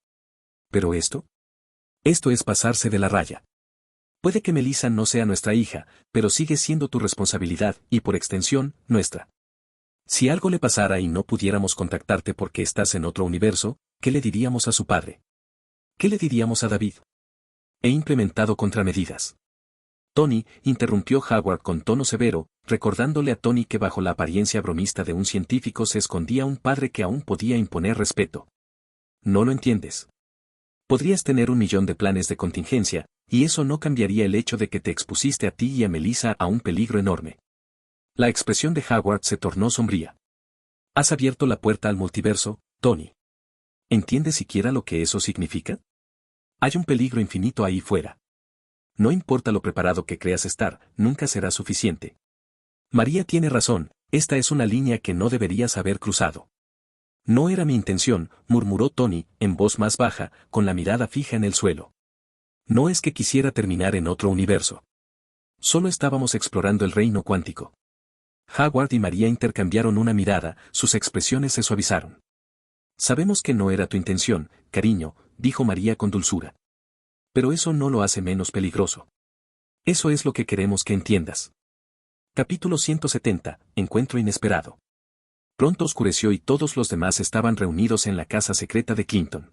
¿Pero esto? Esto es pasarse de la raya. Puede que Melissa no sea nuestra hija, pero sigue siendo tu responsabilidad y por extensión, nuestra. Si algo le pasara y no pudiéramos contactarte porque estás en otro universo, ¿qué le diríamos a su padre? ¿Qué le diríamos a David? He implementado contramedidas. Tony, interrumpió Howard con tono severo, recordándole a Tony que bajo la apariencia bromista de un científico se escondía un padre que aún podía imponer respeto. No lo entiendes. Podrías tener 1.000.000 de planes de contingencia, y eso no cambiaría el hecho de que te expusiste a ti y a Melissa a un peligro enorme. La expresión de Howard se tornó sombría. Has abierto la puerta al multiverso, Tony. ¿Entiendes siquiera lo que eso significa? Hay un peligro infinito ahí fuera. No importa lo preparado que creas estar, nunca será suficiente. María tiene razón, esta es una línea que no deberías haber cruzado. No era mi intención, murmuró Tony, en voz más baja, con la mirada fija en el suelo. No es que quisiera terminar en otro universo. Solo estábamos explorando el reino cuántico. Howard y María intercambiaron una mirada, sus expresiones se suavizaron. Sabemos que no era tu intención, cariño, dijo María con dulzura. Pero eso no lo hace menos peligroso. Eso es lo que queremos que entiendas. Capítulo 170, Encuentro inesperado. Pronto oscureció y todos los demás estaban reunidos en la casa secreta de Clinton.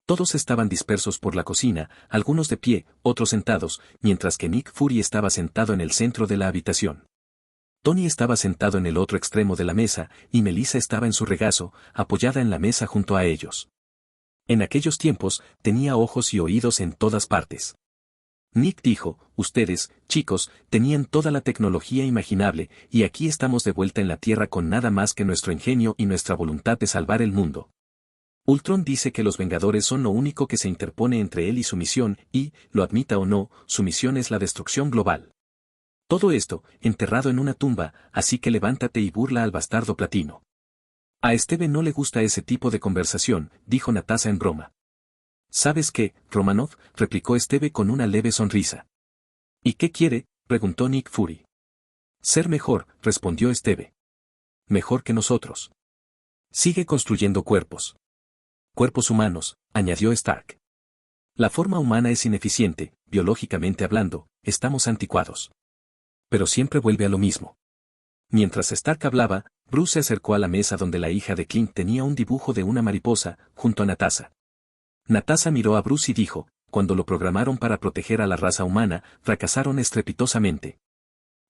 Todos estaban dispersos por la cocina, algunos de pie, otros sentados, mientras que Nick Fury estaba sentado en el centro de la habitación. Tony estaba sentado en el otro extremo de la mesa, y Melissa estaba en su regazo, apoyada en la mesa junto a ellos. En aquellos tiempos, tenía ojos y oídos en todas partes. Nick dijo, ustedes, chicos, tenían toda la tecnología imaginable, y aquí estamos de vuelta en la Tierra con nada más que nuestro ingenio y nuestra voluntad de salvar el mundo. Ultron dice que los Vengadores son lo único que se interpone entre él y su misión, y, lo admita o no, su misión es la destrucción global. Todo esto, enterrado en una tumba, así que levántate y burla al bastardo platino. A Esteve no le gusta ese tipo de conversación, dijo Natasha en broma. ¿Sabes qué, Romanov? Replicó Esteve con una leve sonrisa. ¿Y qué quiere? Preguntó Nick Fury. Ser mejor, respondió Esteve. Mejor que nosotros. Sigue construyendo cuerpos. Cuerpos humanos, añadió Stark. La forma humana es ineficiente, biológicamente hablando, estamos anticuados. Pero siempre vuelve a lo mismo. Mientras Stark hablaba, Bruce se acercó a la mesa donde la hija de Clint tenía un dibujo de una mariposa, junto a Natasha. Natasha miró a Bruce y dijo, cuando lo programaron para proteger a la raza humana, fracasaron estrepitosamente.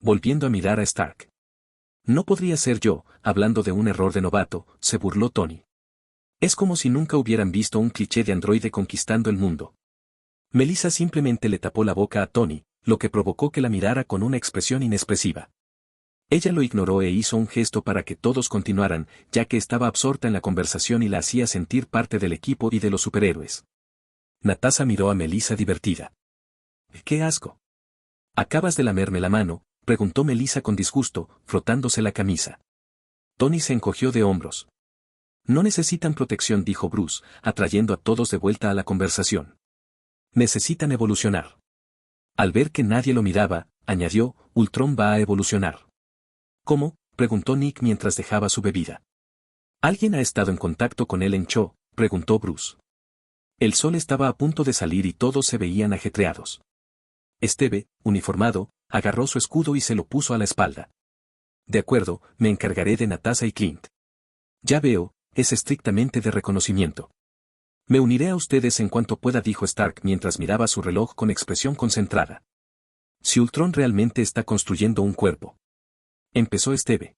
Volviendo a mirar a Stark. No podría ser yo, hablando de un error de novato, se burló Tony. Es como si nunca hubieran visto un cliché de androide conquistando el mundo. Melissa simplemente le tapó la boca a Tony, lo que provocó que la mirara con una expresión inexpresiva. Ella lo ignoró e hizo un gesto para que todos continuaran, ya que estaba absorta en la conversación y la hacía sentir parte del equipo y de los superhéroes. Natasha miró a Melissa divertida. ¡Qué asco! ¿Acabas de lamerme la mano?, preguntó Melissa con disgusto, frotándose la camisa. Tony se encogió de hombros. No necesitan protección, dijo Bruce, atrayendo a todos de vuelta a la conversación. Necesitan evolucionar. Al ver que nadie lo miraba, añadió, Ultron va a evolucionar. ¿Cómo?, preguntó Nick mientras dejaba su bebida. ¿Alguien ha estado en contacto con él en Cho?, preguntó Bruce. El sol estaba a punto de salir y todos se veían ajetreados. Esteve, uniformado, agarró su escudo y se lo puso a la espalda. De acuerdo, me encargaré de Natasha y Clint. Ya veo, es estrictamente de reconocimiento. Me uniré a ustedes en cuanto pueda, dijo Stark mientras miraba su reloj con expresión concentrada. Si Ultron realmente está construyendo un cuerpo. Empezó Steve.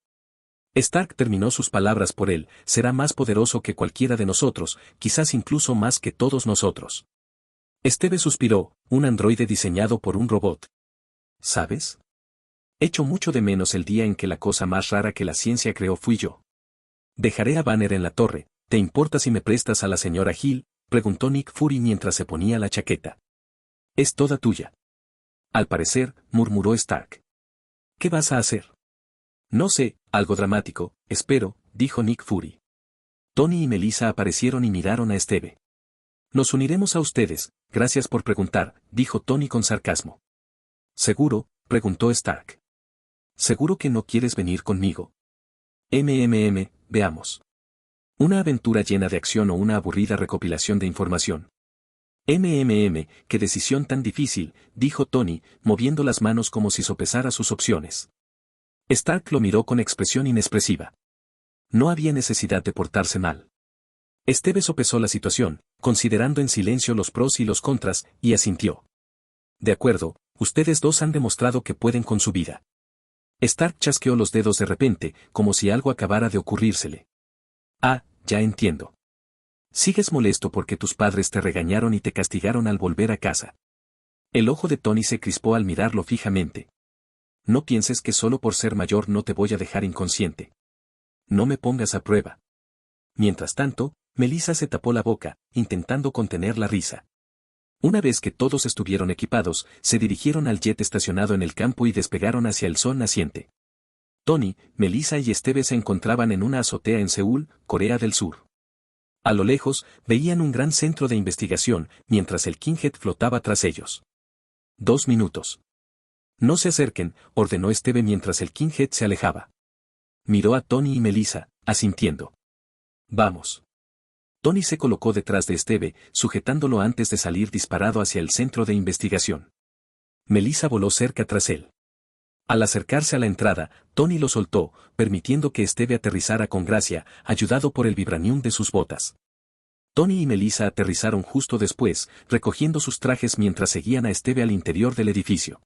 Stark terminó sus palabras por él, será más poderoso que cualquiera de nosotros, quizás incluso más que todos nosotros. Steve suspiró, un androide diseñado por un robot. ¿Sabes? Echo mucho de menos el día en que la cosa más rara que la ciencia creó fui yo. Dejaré a Banner en la torre, ¿te importa si me prestas a la señora Hill?, preguntó Nick Fury mientras se ponía la chaqueta. Es toda tuya. Al parecer, murmuró Stark. ¿Qué vas a hacer? No sé, algo dramático, espero, dijo Nick Fury. Tony y Melissa aparecieron y miraron a Steve. Nos uniremos a ustedes, gracias por preguntar, dijo Tony con sarcasmo. ¿Seguro?, preguntó Stark. ¿Seguro que no quieres venir conmigo? Veamos. ¿Una aventura llena de acción o una aburrida recopilación de información? Qué decisión tan difícil, dijo Tony, moviendo las manos como si sopesara sus opciones. Stark lo miró con expresión inexpresiva. No había necesidad de portarse mal. Steve sopesó la situación, considerando en silencio los pros y los contras, y asintió. De acuerdo, ustedes dos han demostrado que pueden con su vida. Stark chasqueó los dedos de repente, como si algo acabara de ocurrírsele. Ah, ya entiendo. Sigues molesto porque tus padres te regañaron y te castigaron al volver a casa. El ojo de Tony se crispó al mirarlo fijamente. No pienses que solo por ser mayor no te voy a dejar inconsciente. No me pongas a prueba. Mientras tanto, Melissa se tapó la boca, intentando contener la risa. Una vez que todos estuvieron equipados, se dirigieron al jet estacionado en el campo y despegaron hacia el sol naciente. Tony, Melissa y Steve se encontraban en una azotea en Seúl, Corea del Sur. A lo lejos, veían un gran centro de investigación, mientras el Kinghead flotaba tras ellos. 2 minutos. No se acerquen, ordenó Steve mientras el Kinghead se alejaba. Miró a Tony y Melissa, asintiendo. Vamos. Tony se colocó detrás de Steve, sujetándolo antes de salir disparado hacia el centro de investigación. Melissa voló cerca tras él. Al acercarse a la entrada, Tony lo soltó, permitiendo que Steve aterrizara con gracia, ayudado por el vibranium de sus botas. Tony y Melissa aterrizaron justo después, recogiendo sus trajes mientras seguían a Steve al interior del edificio.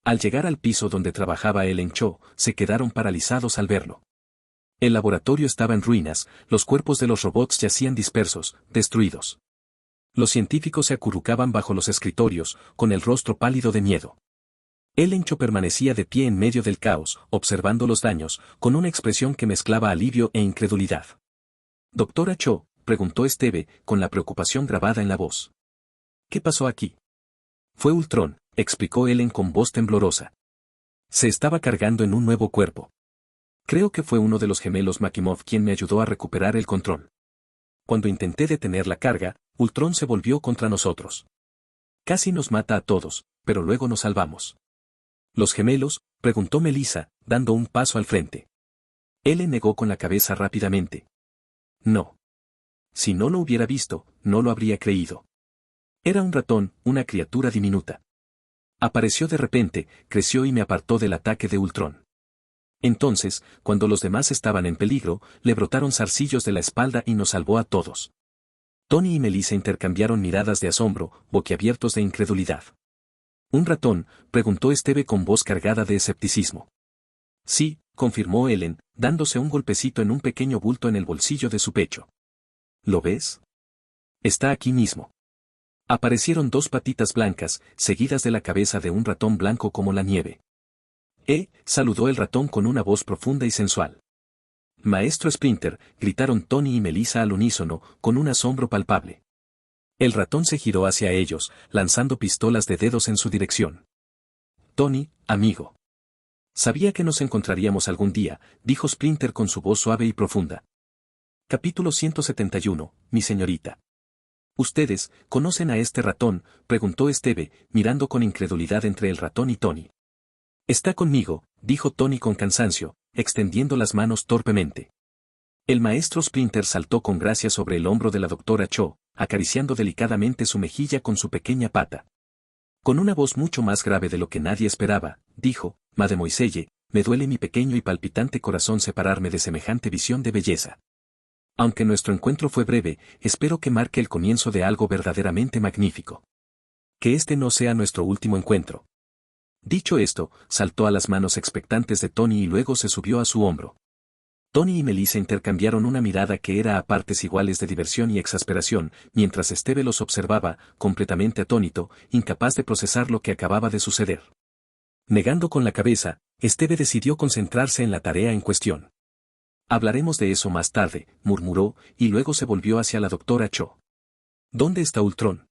Al llegar al piso donde trabajaba Ellen Cho, se quedaron paralizados al verlo. El laboratorio estaba en ruinas, los cuerpos de los robots yacían dispersos, destruidos. Los científicos se acurrucaban bajo los escritorios, con el rostro pálido de miedo. Ellen Cho permanecía de pie en medio del caos, observando los daños, con una expresión que mezclaba alivio e incredulidad. «Doctora Cho», preguntó Steve, con la preocupación grabada en la voz. «¿Qué pasó aquí?» «Fue Ultron», explicó Ellen con voz temblorosa. «Se estaba cargando en un nuevo cuerpo. Creo que fue uno de los gemelos Makimov quien me ayudó a recuperar el control. Cuando intenté detener la carga, Ultron se volvió contra nosotros. Casi nos mata a todos, pero luego nos salvamos». «¿Los gemelos?», preguntó Melissa, dando un paso al frente. Ellen negó con la cabeza rápidamente. «No. Si no lo hubiera visto, no lo habría creído. Era un ratón, una criatura diminuta. Apareció de repente, creció y me apartó del ataque de Ultron. Entonces, cuando los demás estaban en peligro, le brotaron zarcillos de la espalda y nos salvó a todos». Tony y Melissa intercambiaron miradas de asombro, boquiabiertos de incredulidad. «¿Un ratón?», preguntó Steve con voz cargada de escepticismo. «Sí», confirmó Ellen, dándose un golpecito en un pequeño bulto en el bolsillo de su pecho. «¿Lo ves? Está aquí mismo». Aparecieron 2 patitas blancas, seguidas de la cabeza de un ratón blanco como la nieve. Saludó el ratón con una voz profunda y sensual. «Maestro Splinter», gritaron Tony y Melissa al unísono, con un asombro palpable. El ratón se giró hacia ellos, lanzando pistolas de dedos en su dirección. «Tony, amigo. Sabía que nos encontraríamos algún día», dijo Splinter con su voz suave y profunda. Capítulo 171, mi señorita. «¿Ustedes conocen a este ratón?», preguntó Steve, mirando con incredulidad entre el ratón y Tony. «Está conmigo», dijo Tony con cansancio, extendiendo las manos torpemente. El maestro Splinter saltó con gracia sobre el hombro de la doctora Cho, acariciando delicadamente su mejilla con su pequeña pata. Con una voz mucho más grave de lo que nadie esperaba, dijo: «Mademoiselle, me duele mi pequeño y palpitante corazón separarme de semejante visión de belleza. Aunque nuestro encuentro fue breve, espero que marque el comienzo de algo verdaderamente magnífico. Que este no sea nuestro último encuentro. Dicho esto, saltó a las manos expectantes de Tony y luego se subió a su hombro. Tony y Melissa intercambiaron una mirada que era a partes iguales de diversión y exasperación, mientras Esteve los observaba, completamente atónito, incapaz de procesar lo que acababa de suceder. Negando con la cabeza, Esteve decidió concentrarse en la tarea en cuestión. Hablaremos de eso más tarde, murmuró, y luego se volvió hacia la doctora Cho. ¿Dónde está Ultron?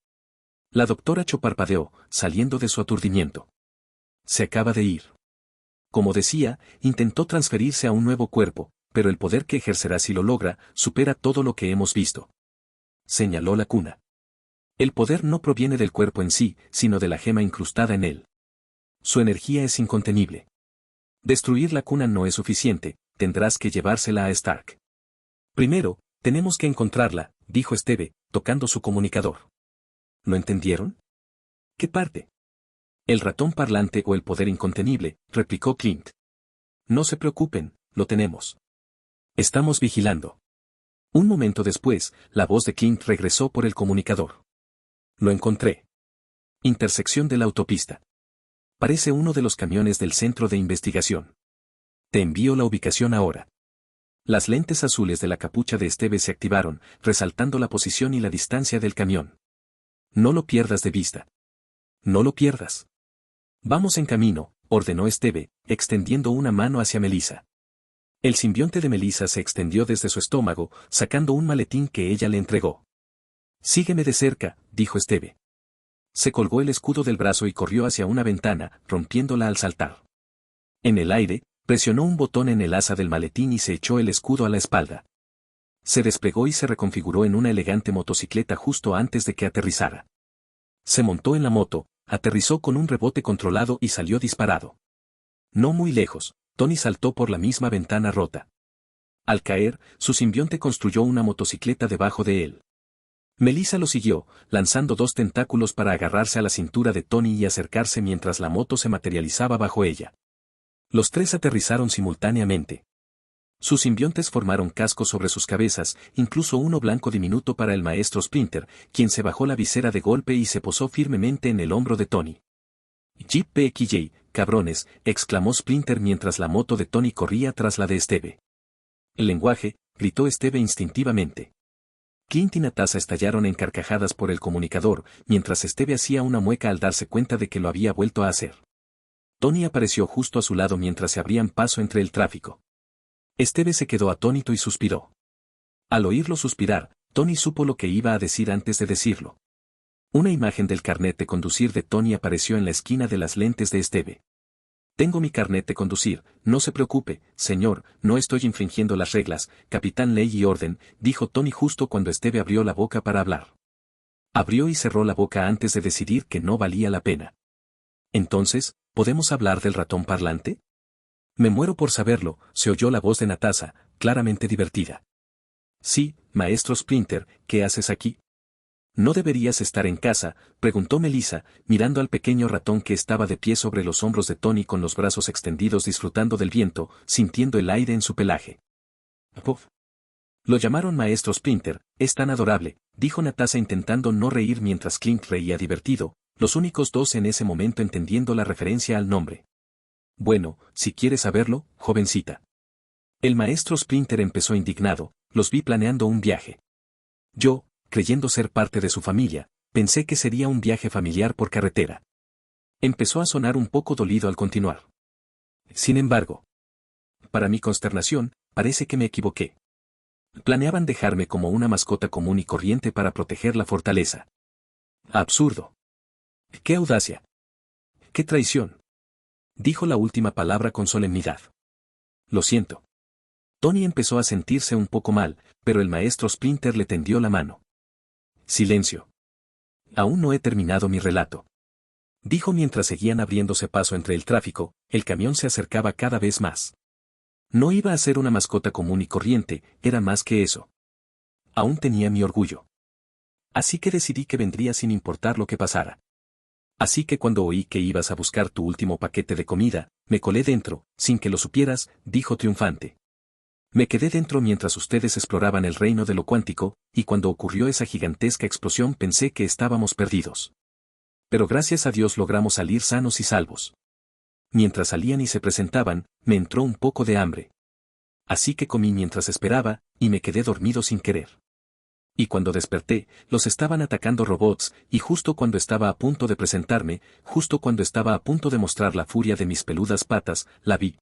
La doctora Cho parpadeó, saliendo de su aturdimiento. Se acaba de ir. Como decía, intentó transferirse a un nuevo cuerpo, pero el poder que ejercerá si lo logra, supera todo lo que hemos visto. Señaló la cuna. El poder no proviene del cuerpo en sí, sino de la gema incrustada en él. Su energía es incontenible. Destruir la cuna no es suficiente, tendrás que llevársela a Stark. Primero, tenemos que encontrarla, dijo Esteve, tocando su comunicador. ¿Lo entendieron? ¿Qué parte? El ratón parlante o el poder incontenible, replicó Clint. No se preocupen, lo tenemos. Estamos vigilando. Un momento después, la voz de Clint regresó por el comunicador. Lo encontré. Intersección de la autopista. Parece uno de los camiones del centro de investigación. Te envío la ubicación ahora. Las lentes azules de la capucha de Esteve se activaron, resaltando la posición y la distancia del camión. No lo pierdas de vista. No lo pierdas. Vamos en camino, ordenó Esteve, extendiendo una mano hacia Melissa. El simbionte de Melissa se extendió desde su estómago, sacando un maletín que ella le entregó. Sígueme de cerca, dijo Esteve. Se colgó el escudo del brazo y corrió hacia una ventana, rompiéndola al saltar. En el aire, presionó un botón en el asa del maletín y se echó el escudo a la espalda. Se desplegó y se reconfiguró en una elegante motocicleta justo antes de que aterrizara. Se montó en la moto, aterrizó con un rebote controlado y salió disparado. No muy lejos, Tony saltó por la misma ventana rota. Al caer, su simbionte construyó una motocicleta debajo de él. Melissa lo siguió, lanzando 2 tentáculos para agarrarse a la cintura de Tony y acercarse mientras la moto se materializaba bajo ella. Los 3 aterrizaron simultáneamente. Sus simbiontes formaron cascos sobre sus cabezas, incluso uno blanco diminuto para el maestro Splinter, quien se bajó la visera de golpe y se posó firmemente en el hombro de Tony. «Jeep PXJ, cabrones», exclamó Splinter mientras la moto de Tony corría tras la de Esteve. «El lenguaje», gritó Esteve instintivamente. Clint y Natasha estallaron en carcajadas por el comunicador, mientras Esteve hacía una mueca al darse cuenta de que lo había vuelto a hacer. Tony apareció justo a su lado mientras se abrían paso entre el tráfico. Esteve se quedó atónito y suspiró. Al oírlo suspirar, Tony supo lo que iba a decir antes de decirlo. Una imagen del carnet de conducir de Tony apareció en la esquina de las lentes de Esteve. «Tengo mi carnet de conducir, no se preocupe, señor, no estoy infringiendo las reglas, capitán ley y orden», dijo Tony justo cuando Esteve abrió la boca para hablar. Abrió y cerró la boca antes de decidir que no valía la pena. «Entonces, ¿podemos hablar del ratón parlante?» «Me muero por saberlo», se oyó la voz de Natasha, claramente divertida. «Sí, maestro Splinter, ¿qué haces aquí?» «¿No deberías estar en casa?», preguntó Melissa, mirando al pequeño ratón que estaba de pie sobre los hombros de Tony con los brazos extendidos disfrutando del viento, sintiendo el aire en su pelaje. «Puff». «Lo llamaron maestro Splinter, es tan adorable», dijo Natasha intentando no reír mientras Clint reía divertido, los únicos 2 en ese momento entendiendo la referencia al nombre. «Bueno, si quieres saberlo, jovencita». El maestro Splinter empezó indignado, «los vi planeando un viaje. Yo, creyendo ser parte de su familia, pensé que sería un viaje familiar por carretera». Empezó a sonar un poco dolido al continuar. «Sin embargo, para mi consternación, parece que me equivoqué. Planeaban dejarme como una mascota común y corriente para proteger la fortaleza. Absurdo. ¡Qué audacia! ¡Qué traición!», dijo la última palabra con solemnidad. «Lo siento». Tony empezó a sentirse un poco mal, pero el maestro Splinter le tendió la mano. «Silencio. Aún no he terminado mi relato», dijo mientras seguían abriéndose paso entre el tráfico, el camión se acercaba cada vez más. No iba a ser una mascota común y corriente, era más que eso. Aún tenía mi orgullo. Así que decidí que vendría sin importar lo que pasara. Así que cuando oí que ibas a buscar tu último paquete de comida, me colé dentro, sin que lo supieras, dijo triunfante. Me quedé dentro mientras ustedes exploraban el reino de lo cuántico, y cuando ocurrió esa gigantesca explosión pensé que estábamos perdidos. Pero gracias a Dios logramos salir sanos y salvos. Mientras salían y se presentaban, me entró un poco de hambre. Así que comí mientras esperaba, y me quedé dormido sin querer. Y cuando desperté, los estaban atacando robots, y justo cuando estaba a punto de presentarme, justo cuando estaba a punto de mostrar la furia de mis peludas patas, la vi.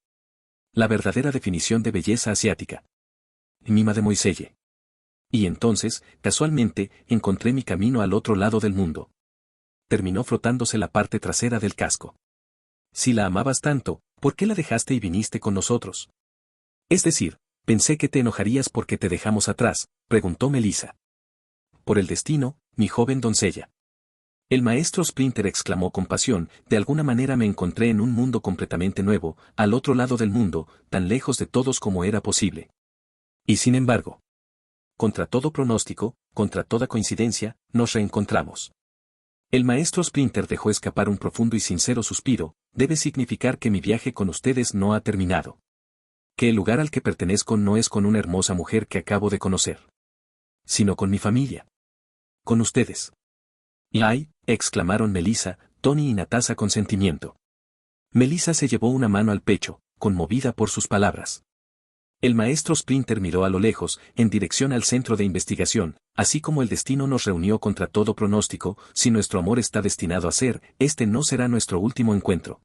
La verdadera definición de belleza asiática. Mima de Moiselle. Y entonces, casualmente, encontré mi camino al otro lado del mundo. Terminó frotándose la parte trasera del casco. Si la amabas tanto, ¿por qué la dejaste y viniste con nosotros? Es decir, pensé que te enojarías porque te dejamos atrás, preguntó Melissa. Por el destino, mi joven doncella. El maestro Splinter exclamó con pasión, de alguna manera me encontré en un mundo completamente nuevo, al otro lado del mundo, tan lejos de todos como era posible. Y sin embargo, contra todo pronóstico, contra toda coincidencia, nos reencontramos. El maestro Splinter dejó escapar un profundo y sincero suspiro, debe significar que mi viaje con ustedes no ha terminado. Que el lugar al que pertenezco no es con una hermosa mujer que acabo de conocer, sino con mi familia. Con ustedes. Y ¡ay!, exclamaron Melissa, Tony y Natasha con sentimiento. Melissa se llevó una mano al pecho, conmovida por sus palabras. El maestro Splinter miró a lo lejos, en dirección al centro de investigación, así como el destino nos reunió contra todo pronóstico, si nuestro amor está destinado a ser, este no será nuestro último encuentro.